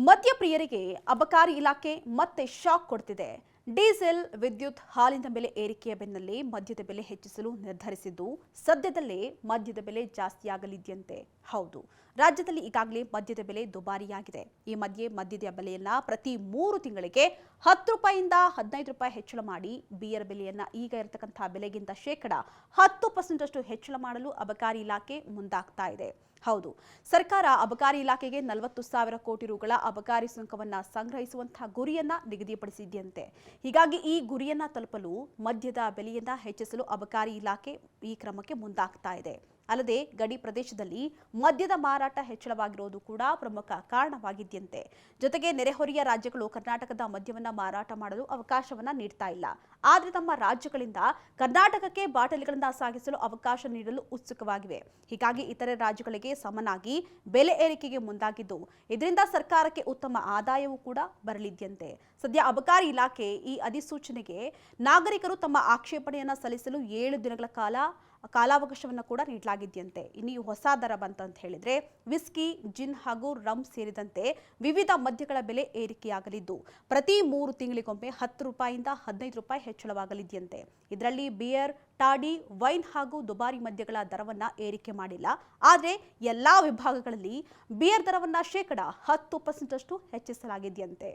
ಮದ್ಯಪ್ರಿಯರಿಗೆ ಅಬಕಾರಿ ಇಲಾಖೆ ಮತ್ತೆ ಶಾಕ್ ಕೊಡ್ತಿದೆ. ಡೀಸೆಲ್, ವಿದ್ಯುತ್, ಹಾಲಿನ ಬೆಲೆ ಏರಿಕೆಯ ಬೆನ್ನಲ್ಲೇ ಮದ್ಯದ ಬೆಲೆ ಹೆಚ್ಚಿಸಲು ನಿರ್ಧರಿಸಿದ್ದು, ಸದ್ಯದಲ್ಲೇ ಮದ್ಯದ ಬೆಲೆ ಜಾಸ್ತಿಯಾಗಲಿದೆಯಂತೆ. ಹೌದು, ರಾಜ್ಯದಲ್ಲಿ ಈಗಾಗಲೇ ಮದ್ಯದ ಬೆಲೆ ದುಬಾರಿಯಾಗಿದೆ. ಈ ಮಧ್ಯೆ ಮದ್ಯದ ಬೆಲೆಯನ್ನ ಪ್ರತಿ 3 ತಿಂಗಳಿಗೆ 10 ರೂಪಾಯಿಯಿಂದ 15 ರೂಪಾಯಿ ಹೆಚ್ಚಳ ಮಾಡಿ ಬಿಯರ್ ಬೆಲೆಯನ್ನ ಈಗ ಇರತಕ್ಕಂತಹ ಬೆಲೆಗಿಂತ ಶೇಕಡ 10% ಹೆಚ್ಚಳ ಮಾಡಲು ಅಬಕಾರಿ ಇಲಾಖೆ ಮುಂದಾಗ್ತಾ ಇದೆ. ಹೌದು, ಸರ್ಕಾರ ಅಬಕಾರಿ ಇಲಾಖೆಗೆ 40,000 ಕೋಟಿ ರುಗಳ ಅಬಕಾರಿ ಸುಂಕವನ್ನ ಸಂಗ್ರಹಿಸುವಂತಹ ಗುರಿಯನ್ನ ನಿಗದಿಪಡಿಸಿದೆಯಂತೆ. ಹೀಗಾಗಿ ಈ ಗುರಿಯನ್ನ ತಲುಪಲು ಮದ್ಯದ ಬೆಲೆಯನ್ನ ಹೆಚ್ಚಿಸಲು ಅಬಕಾರಿ ಇಲಾಖೆ ಈ ಕ್ರಮಕ್ಕೆ ಮುಂದಾಗ್ತಾ ಇದೆ. ಅಲ್ಲದೆ ಗಡಿ ಪ್ರದೇಶದಲ್ಲಿ ಮದ್ಯದ ಮಾರಾಟ ಹೆಚ್ಚಳವಾಗಿರುವುದು ಕೂಡ ಪ್ರಮುಖ ಕಾರಣವಾಗಿದೆಯಂತೆ. ಜೊತೆಗೆ ನೆರೆಹೊರೆಯ ರಾಜ್ಯಗಳು ಕರ್ನಾಟಕದ ಮದ್ಯವನ್ನ ಮಾರಾಟ ಮಾಡಲು ಅವಕಾಶವನ್ನ ನೀಡ್ತಾ ಇಲ್ಲ. ಆದರೆ ತಮ್ಮ ರಾಜ್ಯಗಳಿಂದ ಕರ್ನಾಟಕಕ್ಕೆ ಬಾಟಲಿಗಳಿಂದ ಸಾಗಿಸಲು ಅವಕಾಶ ನೀಡಲು ಉತ್ಸುಕವಾಗಿವೆ. ಹೀಗಾಗಿ ಇತರೆ ರಾಜ್ಯಗಳಿಗೆ ಸಮನಾಗಿ ಬೆಲೆ ಏರಿಕೆಗೆ ಮುಂದಾಗಿದ್ದು, ಇದರಿಂದ ಸರ್ಕಾರಕ್ಕೆ ಉತ್ತಮ ಆದಾಯವೂ ಕೂಡ ಬರಲಿದೆಯಂತೆ. ಸದ್ಯ ಅಬಕಾರಿ ಇಲಾಖೆ ಈ ಅಧಿಸೂಚನೆಗೆ ನಾಗರಿಕರು ತಮ್ಮ ಆಕ್ಷೇಪಣೆಯನ್ನ ಸಲ್ಲಿಸಲು 7 ದಿನಗಳ ಕಾಲಾವಕಾಶವನ್ನು ಕೂಡ ನೀಡಲಾಗಿದೆಯಂತೆ. ಇನ್ನು ಈ ಹೊಸ ದರ ಬಂತಂತ ಹೇಳಿದ್ರೆ ವಿಸ್ಕಿ, ಜಿನ್ ಹಾಗೂ ರಮ್ ಸೇರಿದಂತೆ ವಿವಿಧ ಮದ್ಯಗಳ ಬೆಲೆ ಏರಿಕೆಯಾಗಲಿದ್ದು, ಪ್ರತಿ 3 ತಿಂಗಳಿಗೊಮ್ಮೆ 10 ರೂಪಾಯಿಯಿಂದ 15 ರೂಪಾಯಿ ಹೆಚ್ಚಳವಾಗಲಿದೆಯಂತೆ. ಇದರಲ್ಲಿ ಬಿಯರ್, ಟಾಡಿ, ವೈನ್ ಹಾಗೂ ದುಬಾರಿ ಮದ್ಯಗಳ ದರವನ್ನ ಏರಿಕೆ ಮಾಡಿಲ್ಲ. ಆದರೆ ಎಲ್ಲಾ ವಿಭಾಗಗಳಲ್ಲಿ ಬಿಯರ್ ದರವನ್ನ ಶೇಕಡ 10% ಹೆಚ್ಚಿಸಲಾಗಿದೆಯಂತೆ.